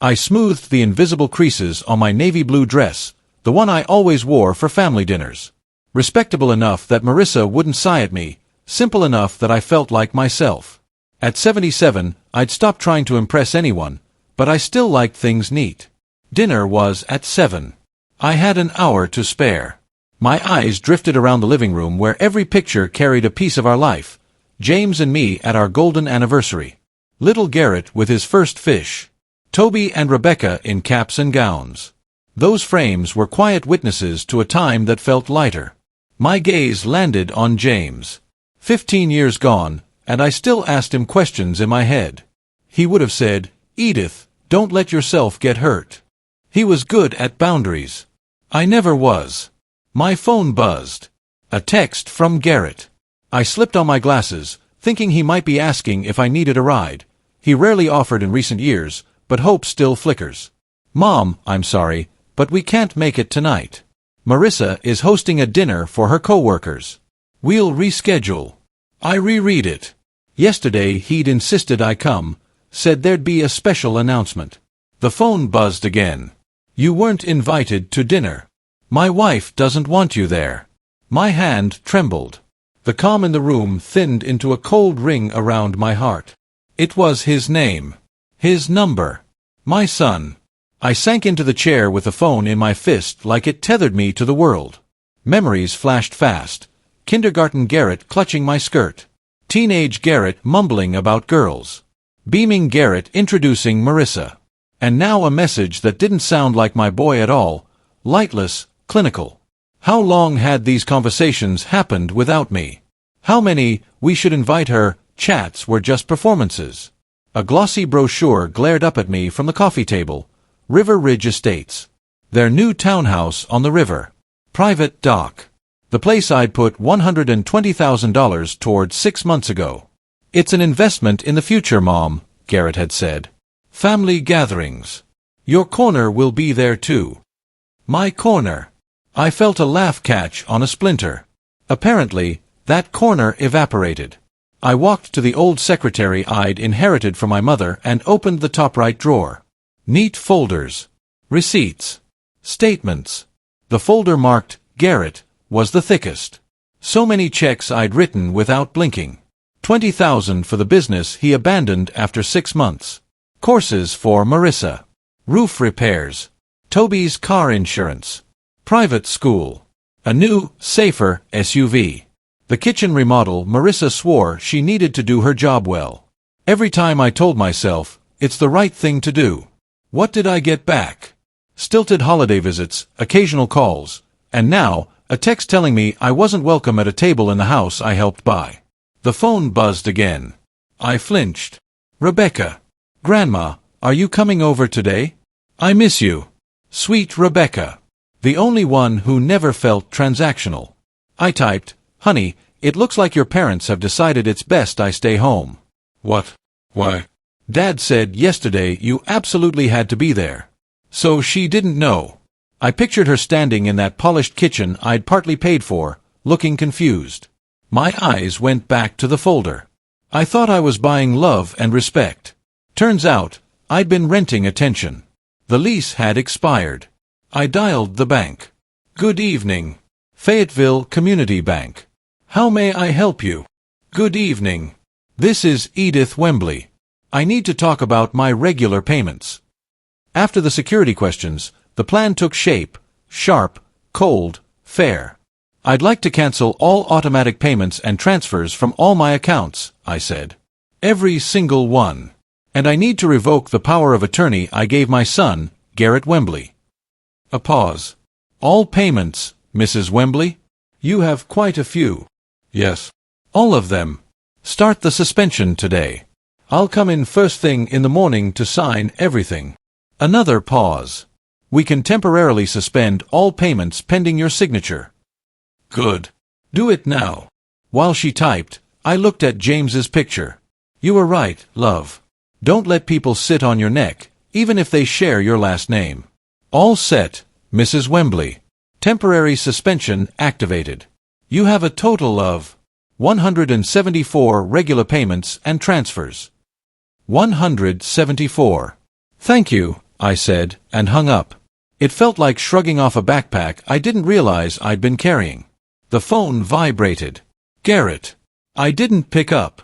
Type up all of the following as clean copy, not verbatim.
I smoothed the invisible creases on my navy blue dress, the one I always wore for family dinners. Respectable enough that Marissa wouldn't sigh at me, simple enough that I felt like myself. At 77, I'd stopped trying to impress anyone, but I still liked things neat. Dinner was at 7. I had an hour to spare. My eyes drifted around the living room where every picture carried a piece of our life. James and me at our golden anniversary. Little Garrett with his first fish. Toby and Rebecca in caps and gowns. Those frames were quiet witnesses to a time that felt lighter. My gaze landed on James. 15 years gone, and I still asked him questions in my head. He would have said, "Edith, don't let yourself get hurt." He was good at boundaries. I never was. My phone buzzed. A text from Garrett. I slipped on my glasses, thinking he might be asking if I needed a ride. He rarely offered in recent years, but hope still flickers. "Mom, I'm sorry, but we can't make it tonight. Marissa is hosting a dinner for her coworkers. We'll reschedule." I reread it. Yesterday he'd insisted I come, said there'd be a special announcement. The phone buzzed again. "You weren't invited to dinner. My wife doesn't want you there." My hand trembled. The calm in the room thinned into a cold ring around my heart. It was his name. His number. My son. I sank into the chair with the phone in my fist like it tethered me to the world. Memories flashed fast. Kindergarten Garrett clutching my skirt. Teenage Garrett mumbling about girls. Beaming Garrett introducing Marissa. And now a message that didn't sound like my boy at all. Lightless, clinical. How long had these conversations happened without me? How many, "we should invite her," chats were just performances? A glossy brochure glared up at me from the coffee table. River Ridge Estates. Their new townhouse on the river. Private dock. The place I'd put $120,000 toward 6 months ago. "It's an investment in the future, Mom," Garrett had said. Family gatherings. "Your corner will be there too." My corner. I felt a laugh catch on a splinter. Apparently, that corner evaporated. I walked to the old secretary I'd inherited from my mother and opened the top right drawer. Neat folders. Receipts. Statements. The folder marked Garrett was the thickest. So many checks I'd written without blinking. $20,000 for the business he abandoned after 6 months. Courses for Marissa. Roof repairs. Toby's car insurance. Private school. A new, safer SUV. The kitchen remodel. Marissa swore she needed to do her job well. Every time I told myself, it's the right thing to do. What did I get back? Stilted holiday visits, occasional calls, and now, a text telling me I wasn't welcome at a table in the house I helped buy. The phone buzzed again. I flinched. "Rebecca. Grandma, are you coming over today? I miss you." Sweet Rebecca. The only one who never felt transactional. I typed, "Honey, it looks like your parents have decided it's best I stay home." "What? Why?" "Dad said yesterday you absolutely had to be there." So she didn't know. I pictured her standing in that polished kitchen I'd partly paid for, looking confused. My eyes went back to the folder. I thought I was buying love and respect. Turns out, I'd been renting attention. The lease had expired. I dialed the bank. "Good evening. Fayetteville Community Bank. How may I help you?" "Good evening. This is Edith Wembley. I need to talk about my regular payments." After the security questions, the plan took shape. Sharp, cold, fair. "I'd like to cancel all automatic payments and transfers from all my accounts," I said. "Every single one. And I need to revoke the power of attorney I gave my son, Garrett Wembley." A pause. "All payments, Mrs. Wembley? You have quite a few." "Yes." "All of them. Start the suspension today. I'll come in first thing in the morning to sign everything." Another pause. "We can temporarily suspend all payments pending your signature." "Good. Do it now." While she typed, I looked at James's picture. "You were right, love. Don't let people sit on your neck, even if they share your last name." "All set, Mrs. Wembley. Temporary suspension activated. You have a total of 174 regular payments and transfers." 174. "Thank you," I said, and hung up. It felt like shrugging off a backpack I didn't realize I'd been carrying. The phone vibrated. Garrett. I didn't pick up.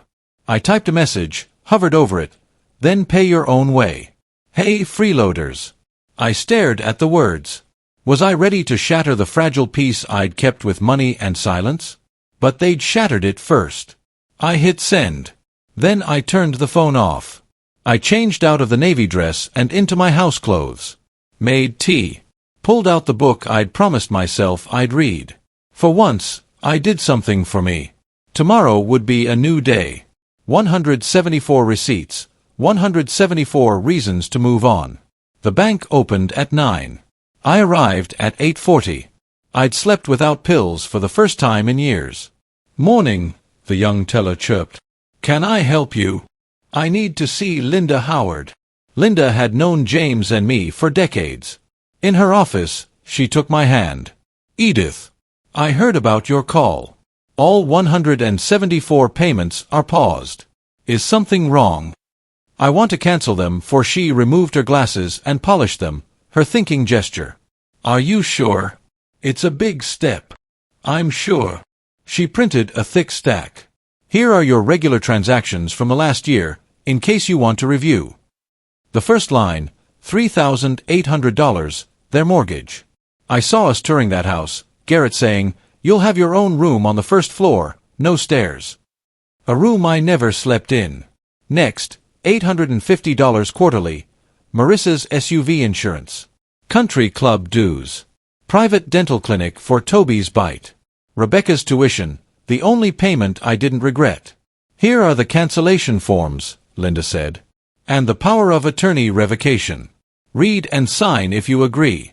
I typed a message, hovered over it. Then pay your own way. Hey, freeloaders. I stared at the words. Was I ready to shatter the fragile peace I'd kept with money and silence? But they'd shattered it first. I hit send. Then I turned the phone off. I changed out of the navy dress and into my house clothes. Made tea. Pulled out the book I'd promised myself I'd read. For once, I did something for me. Tomorrow would be a new day. 174 receipts. 174 reasons to move on. The bank opened at 9. I arrived at 8:40. I'd slept without pills for the first time in years. Morning, the young teller chirped. Can I help you? I need to see Linda Howard. Linda had known James and me for decades. In her office, she took my hand. Edith, I heard about your call. All 174 payments are paused. Is something wrong? I want to cancel them, for she removed her glasses and polished them, her thinking gesture. Are you sure? It's a big step. I'm sure. She printed a thick stack. Here are your regular transactions from the last year, in case you want to review. The first line, $3,800, their mortgage. I saw us touring that house, Garrett saying, you'll have your own room on the first floor, no stairs. A room I never slept in. Next, $850 quarterly, Marissa's SUV insurance. Country club dues. Private dental clinic for Toby's bite. Rebecca's tuition, the only payment I didn't regret. Here are the cancellation forms, Linda said. And the power of attorney revocation. Read and sign if you agree.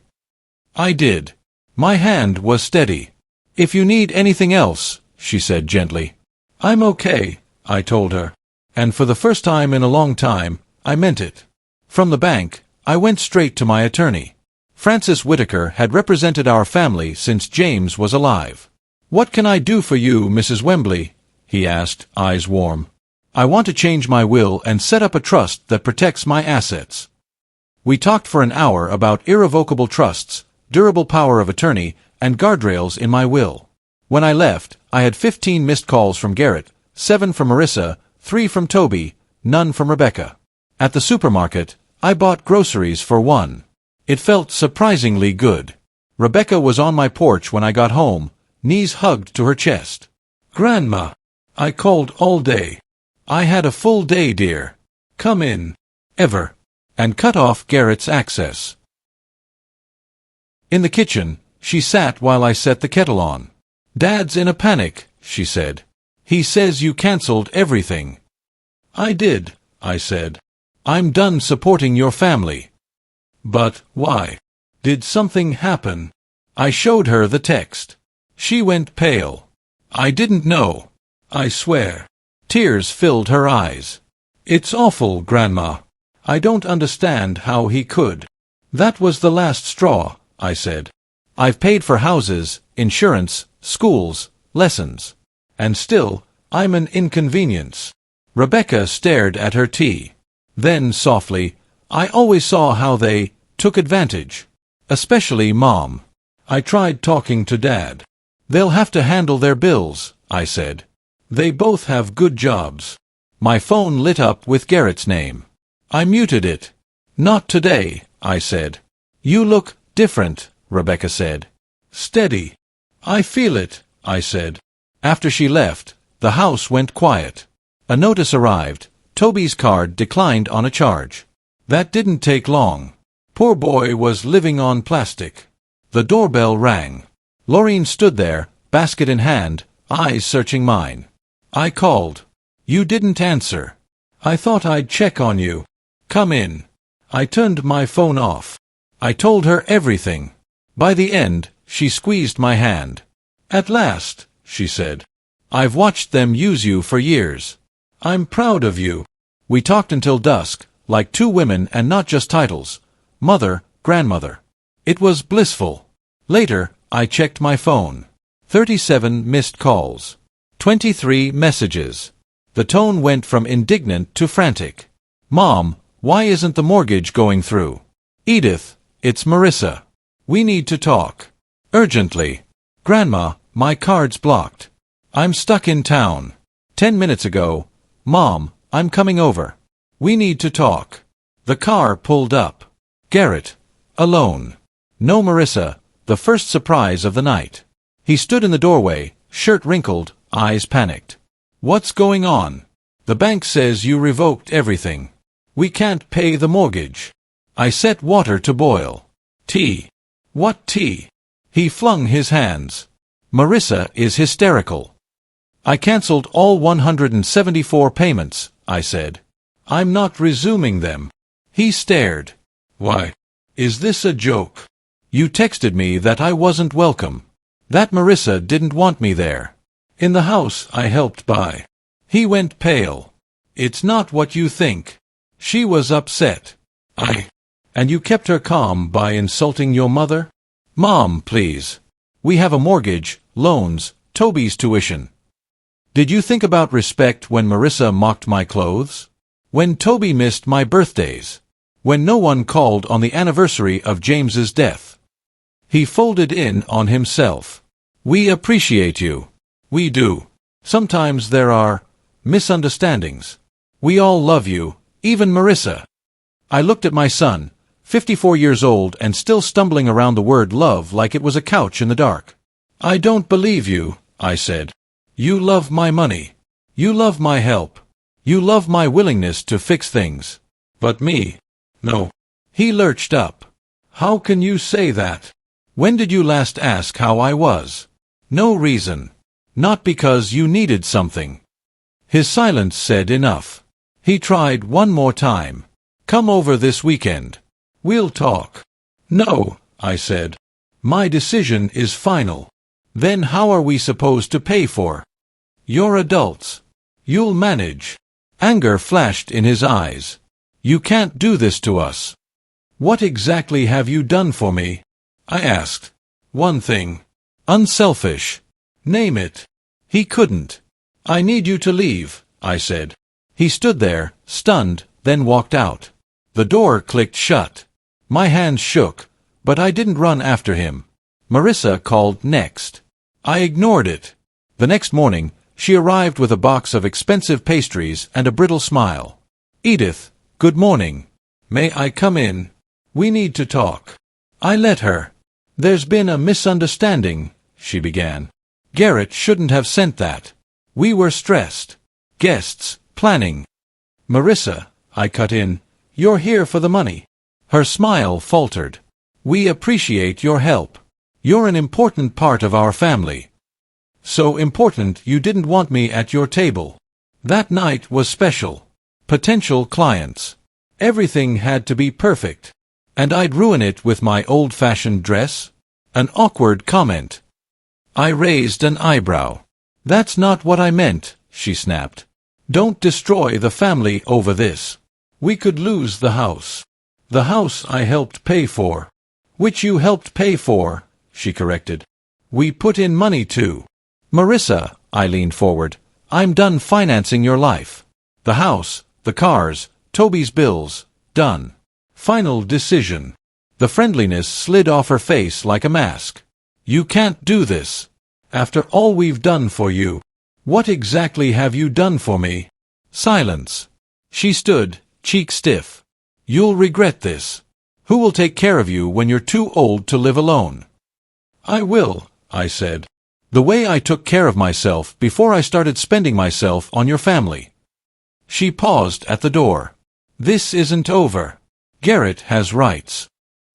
I did. My hand was steady. If you need anything else, she said gently. I'm okay, I told her. And for the first time in a long time, I meant it. From the bank, I went straight to my attorney. Francis Whitaker had represented our family since James was alive. What can I do for you, Mrs. Wembley? He asked, eyes warm. I want to change my will and set up a trust that protects my assets. We talked for an hour about irrevocable trusts, durable power of attorney, and guardrails in my will. When I left, I had 15 missed calls from Garrett, 7 from Marissa, 3 from Toby, none from Rebecca. At the supermarket, I bought groceries for one. It felt surprisingly good. Rebecca was on my porch when I got home, knees hugged to her chest. Grandma, I called all day. I had a full day, dear. Come in. Ever. And cut off Garrett's access. In the kitchen, she sat while I set the kettle on. Dad's in a panic, she said. He says you canceled everything. I did, I said. I'm done supporting your family. But why? Did something happen? I showed her the text. She went pale. I didn't know. I swear. Tears filled her eyes. It's awful, Grandma. I don't understand how he could. That was the last straw, I said. I've paid for houses, insurance, schools, lessons. And still, I'm an inconvenience. Rebecca stared at her tea. Then, softly, I always saw how they took advantage. Especially Mom. I tried talking to Dad. They'll have to handle their bills, I said. They both have good jobs. My phone lit up with Garrett's name. I muted it. Not today, I said. You look different, Rebecca said. Steady. I feel it, I said. After she left, the house went quiet. A notice arrived. Toby's card declined on a charge. That didn't take long. Poor boy was living on plastic. The doorbell rang. Laureen stood there, basket in hand, eyes searching mine. I called. You didn't answer. I thought I'd check on you. Come in. I turned my phone off. I told her everything. By the end, she squeezed my hand. At last, she said. I've watched them use you for years. I'm proud of you. We talked until dusk, like two women and not just titles. Mother, grandmother. It was blissful. Later, I checked my phone. 37 missed calls. 23 messages. The tone went from indignant to frantic. Mom, why isn't the mortgage going through? Edith, it's Marissa. We need to talk. Urgently. Grandma, my card's blocked. I'm stuck in town. 10 minutes ago. Mom, I'm coming over. We need to talk. The car pulled up. Garrett. Alone. No Marissa, the first surprise of the night. He stood in the doorway, shirt wrinkled, eyes panicked. What's going on? The bank says you revoked everything. We can't pay the mortgage. I set water to boil. Tea. What tea? He flung his hands. Marissa is hysterical. I cancelled all 174 payments, I said. I'm not resuming them. He stared. Why? Is this a joke? You texted me that I wasn't welcome. That Marissa didn't want me there. In the house I helped buy. He went pale. It's not what you think. She was upset. And you kept her calm by insulting your mother? Mom, please. We have a mortgage, loans, Toby's tuition. Did you think about respect when Marissa mocked my clothes? When Toby missed my birthdays? When no one called on the anniversary of James's death? He folded in on himself. We appreciate you. We do. Sometimes there are misunderstandings. We all love you, even Marissa. I looked at my son, 54 years old and still stumbling around the word love like it was a couch in the dark. I don't believe you, I said. You love my money. You love my help. You love my willingness to fix things. But me? No. He lurched up. How can you say that? When did you last ask how I was? No reason. Not because you needed something. His silence said enough. He tried one more time. Come over this weekend. We'll talk. No, I said. My decision is final. Then how are we supposed to pay for? You're adults. You'll manage. Anger flashed in his eyes. You can't do this to us. What exactly have you done for me? I asked. One thing. Unselfish. Name it. He couldn't. I need you to leave, I said. He stood there, stunned, then walked out. The door clicked shut. My hands shook, but I didn't run after him. Marissa called next. I ignored it. The next morning, she arrived with a box of expensive pastries and a brittle smile. Edith, good morning. May I come in? We need to talk. I let her. There's been a misunderstanding, she began. Garrett shouldn't have sent that. We were stressed. Guests, planning. Marissa, I cut in, you're here for the money. Her smile faltered. We appreciate your help. You're an important part of our family. So important you didn't want me at your table. That night was special. Potential clients. Everything had to be perfect. And I'd ruin it with my old-fashioned dress? An awkward comment. I raised an eyebrow. That's not what I meant, she snapped. Don't destroy the family over this. We could lose the house. The house I helped pay for. Which you helped pay for, she corrected. We put in money too. Marissa, I leaned forward, I'm done financing your life. The house, the cars, Toby's bills, done. Final decision. The friendliness slid off her face like a mask. You can't do this. After all we've done for you. What exactly have you done for me? Silence. She stood, cheek stiff. You'll regret this. Who will take care of you when you're too old to live alone? I will, I said. The way I took care of myself before I started spending myself on your family. She paused at the door. This isn't over. Garrett has rights.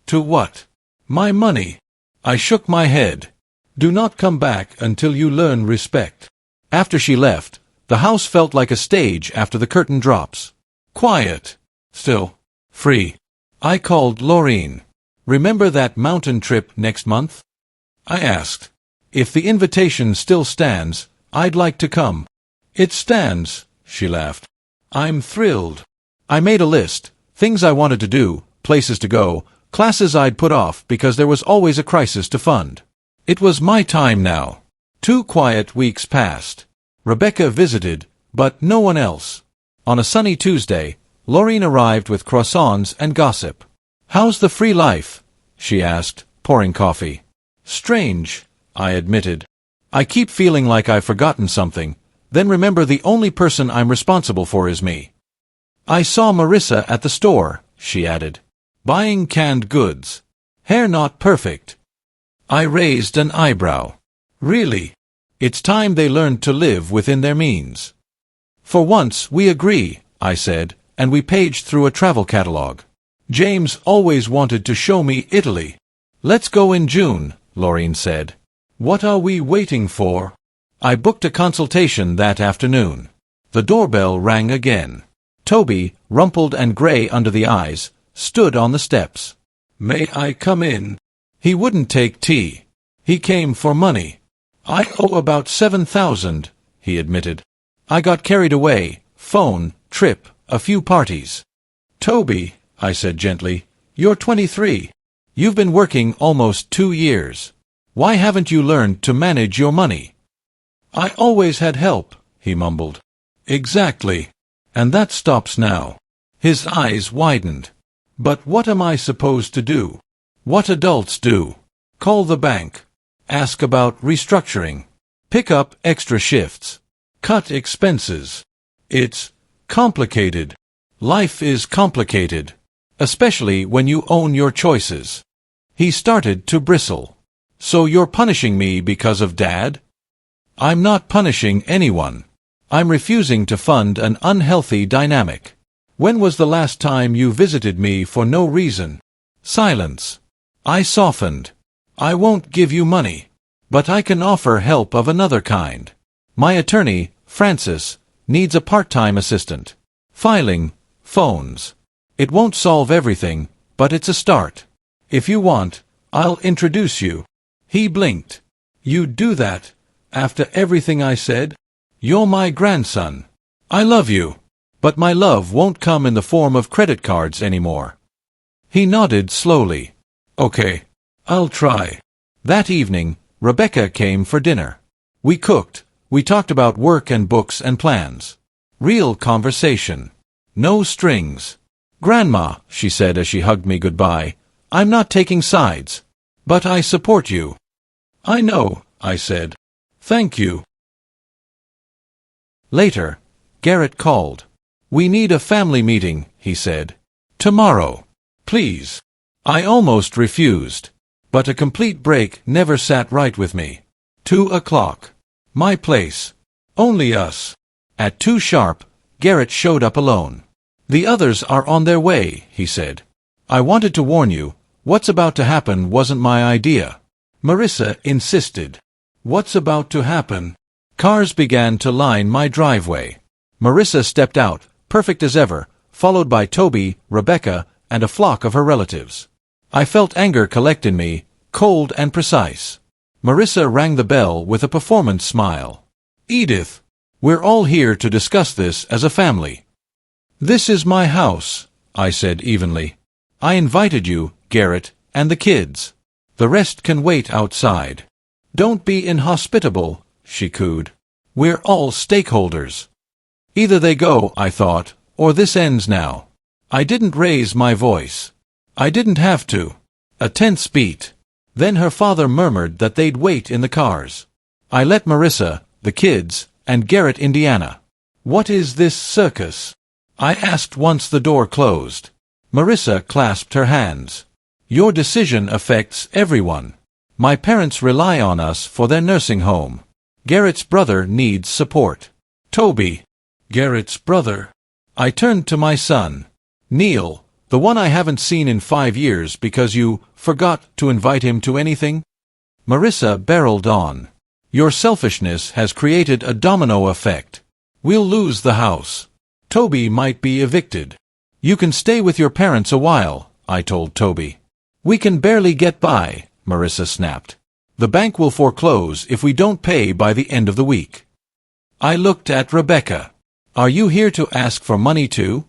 To what? My money. I shook my head. Do not come back until you learn respect. After she left, the house felt like a stage after the curtain drops. Quiet. Still. Free. I called Laureen. Remember that mountain trip next month? I asked. If the invitation still stands, I'd like to come. It stands, she laughed. I'm thrilled. I made a list, things I wanted to do, places to go, classes I'd put off because there was always a crisis to fund. It was my time now. 2 quiet weeks passed. Rebecca visited, but no one else. On a sunny Tuesday, Laureen arrived with croissants and gossip. "How's the free life?" she asked, pouring coffee. "Strange," I admitted. "I keep feeling like I've forgotten something, then remember the only person I'm responsible for is me." "I saw Marissa at the store," she added. "Buying canned goods. Hair not perfect." I raised an eyebrow. "Really? It's time they learned to live within their means." "For once, we agree," I said, and we paged through a travel catalogue. "James always wanted to show me Italy." "Let's go in June," Laureen said. "What are we waiting for?" I booked a consultation that afternoon. The doorbell rang again. Toby, rumpled and grey under the eyes, stood on the steps. "May I come in?" He wouldn't take tea. He came for money. "I owe about 7,000, he admitted. "I got carried away. Phone, trip, a few parties." "Toby," I said gently, "you're 23. You've been working almost 2 years. Why haven't you learned to manage your money?" "I always had help," he mumbled. "Exactly. And that stops now." His eyes widened. "But what am I supposed to do?" "What adults do. Call the bank. Ask about restructuring. Pick up extra shifts. Cut expenses. It's complicated. Life is complicated. Especially when you own your choices." He started to bristle. "So you're punishing me because of Dad?" "I'm not punishing anyone. I'm refusing to fund an unhealthy dynamic. When was the last time you visited me for no reason?" Silence. I softened. "I won't give you money. But I can offer help of another kind. My attorney, Francis, needs a part-time assistant. Filing, phones. It won't solve everything, but it's a start. If you want, I'll introduce you." He blinked. "You'd do that, after everything I said? You're my grandson. I love you. But my love won't come in the form of credit cards anymore." He nodded slowly. "Okay. I'll try." That evening, Rebecca came for dinner. We cooked. We talked about work and books and plans. Real conversation. No strings. "Grandma," she said as she hugged me goodbye, "I'm not taking sides. But I support you." "I know," I said. "Thank you." Later, Garrett called. "We need a family meeting," he said. "Tomorrow. Please." I almost refused. But a complete break never sat right with me. 2:00. My place. Only us. At 2 sharp, Garrett showed up alone. "The others are on their way," he said. "I wanted to warn you, what's about to happen wasn't my idea." Marissa insisted. "What's about to happen?" Cars began to line my driveway. Marissa stepped out, perfect as ever, followed by Toby, Rebecca, and a flock of her relatives. I felt anger collect in me, cold and precise. Marissa rang the bell with a performance smile. "Edith, we're all here to discuss this as a family." "This is my house," I said evenly. "I invited you, Garrett, and the kids. The rest can wait outside." "Don't be inhospitable," she cooed. "We're all stakeholders." Either they go, I thought, or this ends now. I didn't raise my voice. I didn't have to. A tense beat. Then her father murmured that they'd wait in the cars. I let Marissa, the kids, and Garrett Indiana. "What is this circus?" I asked once the door closed. Marissa clasped her hands. "Your decision affects everyone. My parents rely on us for their nursing home. Garrett's brother needs support." "Toby." "Garrett's brother?" I turned to my son. "Neil, the one I haven't seen in 5 years because you forgot to invite him to anything?" Marissa barreled on. "Your selfishness has created a domino effect. We'll lose the house. Toby might be evicted." "You can stay with your parents a while," I told Toby. "We can barely get by," Marissa snapped. "The bank will foreclose if we don't pay by the end of the week." I looked at Rebecca. "Are you here to ask for money too?"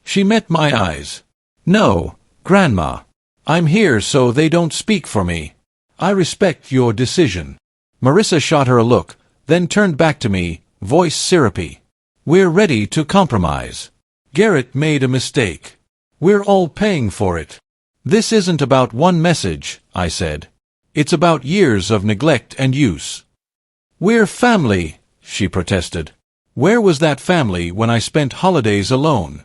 She met my eyes. "No, Grandma. I'm here so they don't speak for me. I respect your decision." Marissa shot her a look, then turned back to me, voice syrupy. "We're ready to compromise. Garrett made a mistake. We're all paying for it. This isn't about one message, I said. It's about years of neglect and use. We're family, she protested. Where was that family when I spent holidays alone?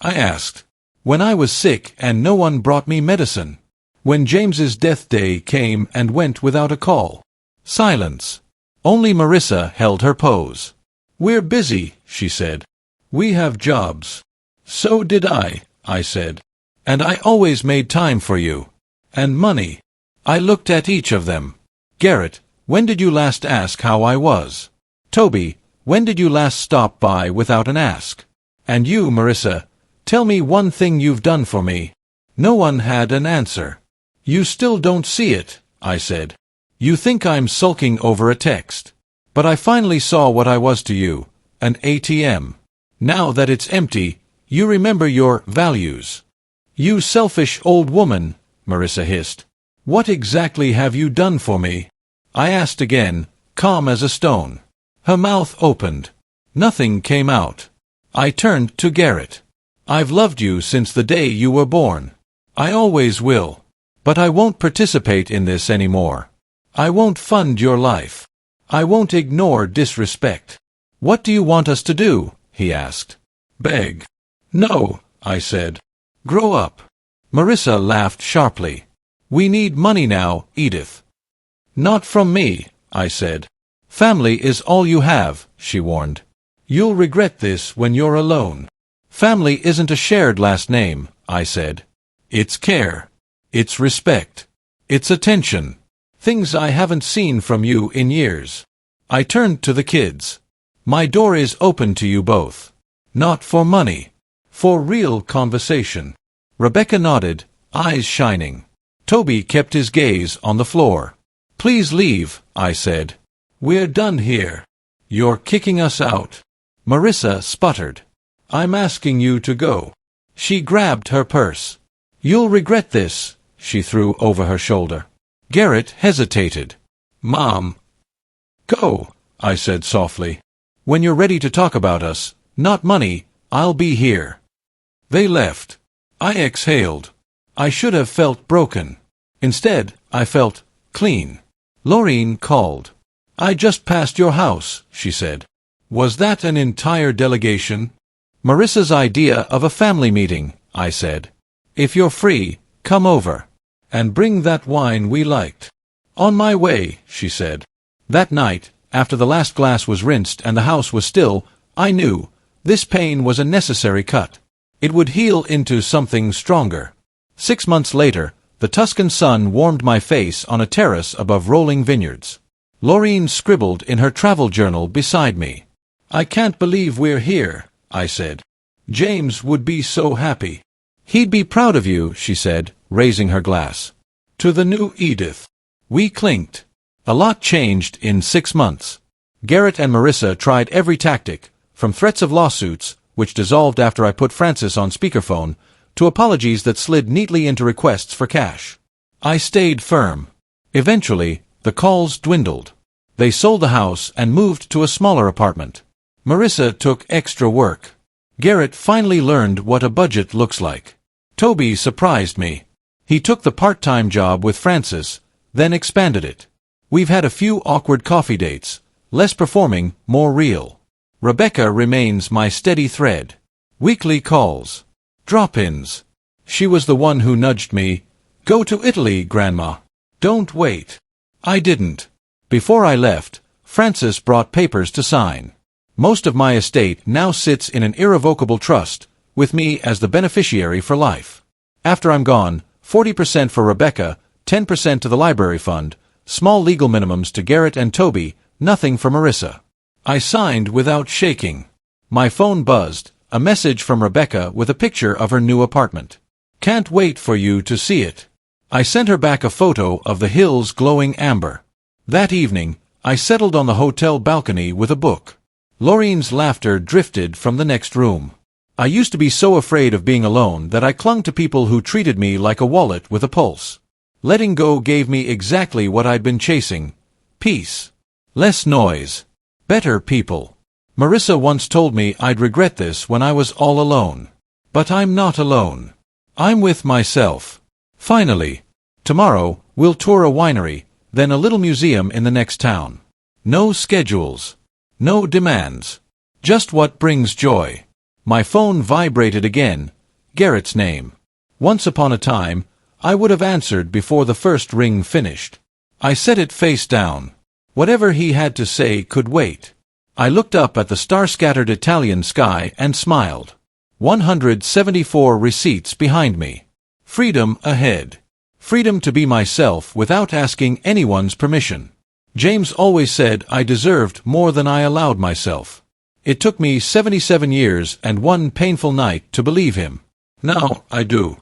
I asked. When I was sick and no one brought me medicine. When James's death day came and went without a call. Silence. Only Marissa held her pose. We're busy, she said. We have jobs. So did I said. And I always made time for you. And money. I looked at each of them. Garrett, when did you last ask how I was? Toby, when did you last stop by without an ask? And you, Marissa, tell me one thing you've done for me. No one had an answer. You still don't see it, I said. You think I'm sulking over a text. But I finally saw what I was to you, an ATM. Now that it's empty, you remember your values. You selfish old woman, Marissa hissed. What exactly have you done for me? I asked again, calm as a stone. Her mouth opened. Nothing came out. I turned to Garrett. I've loved you since the day you were born. I always will. But I won't participate in this anymore. I won't fund your life. I won't ignore disrespect. What do you want us to do? He asked. Beg. No, I said. Grow up. Marissa laughed sharply. We need money now, Edith. Not from me, I said. Family is all you have, she warned. You'll regret this when you're alone. Family isn't a shared last name, I said. It's care. It's respect. It's attention. Things I haven't seen from you in years. I turned to the kids. My door is open to you both. Not for money. For real conversation. Rebecca nodded, eyes shining. Toby kept his gaze on the floor. Please leave, I said. We're done here. You're kicking us out. Marissa sputtered. I'm asking you to go. She grabbed her purse. You'll regret this, she threw over her shoulder. Garrett hesitated. Mom. Go, I said softly. When you're ready to talk about us, not money, I'll be here. They left. I exhaled. I should have felt broken. Instead, I felt clean. Laureen called. I just passed your house, she said. Was that an entire delegation? Marissa's idea of a family meeting, I said. If you're free, come over. And bring that wine we liked. On my way, she said. That night, after the last glass was rinsed and the house was still, I knew this pain was a necessary cut. It would heal into something stronger. 6 months later, the Tuscan sun warmed my face on a terrace above rolling vineyards. Laureen scribbled in her travel journal beside me. I can't believe we're here, I said. James would be so happy. He'd be proud of you, she said, raising her glass. To the new Edith. We clinked. A lot changed in 6 months. Garrett and Marissa tried every tactic, from threats of lawsuits, which dissolved after I put Francis on speakerphone, to apologies that slid neatly into requests for cash. I stayed firm. Eventually, the calls dwindled. They sold the house and moved to a smaller apartment. Marissa took extra work. Garrett finally learned what a budget looks like. Toby surprised me. He took the part-time job with Francis, then expanded it. We've had a few awkward coffee dates, less performing, more real. Rebecca remains my steady thread. Weekly calls. Drop-ins. She was the one who nudged me. Go to Italy, Grandma. Don't wait. I didn't. Before I left, Francis brought papers to sign. Most of my estate now sits in an irrevocable trust, with me as the beneficiary for life. After I'm gone, 40% for Rebecca, 10% to the library fund, small legal minimums to Garrett and Toby, nothing for Marissa. I signed without shaking. My phone buzzed, a message from Rebecca with a picture of her new apartment. Can't wait for you to see it. I sent her back a photo of the hills glowing amber. That evening, I settled on the hotel balcony with a book. Laureen's laughter drifted from the next room. I used to be so afraid of being alone that I clung to people who treated me like a wallet with a pulse. Letting go gave me exactly what I'd been chasing. Peace. Less noise. Better people. Marissa once told me I'd regret this when I was all alone. But I'm not alone. I'm with myself. Finally, tomorrow, we'll tour a winery, then a little museum in the next town. No schedules. No demands. Just what brings joy. My phone vibrated again. Garrett's name. Once upon a time, I would have answered before the first ring finished. I set it face down. Whatever he had to say could wait. I looked up at the star-scattered Italian sky and smiled. 174 receipts behind me. Freedom ahead. Freedom to be myself without asking anyone's permission. James always said I deserved more than I allowed myself. It took me 77 years and one painful night to believe him. Now I do.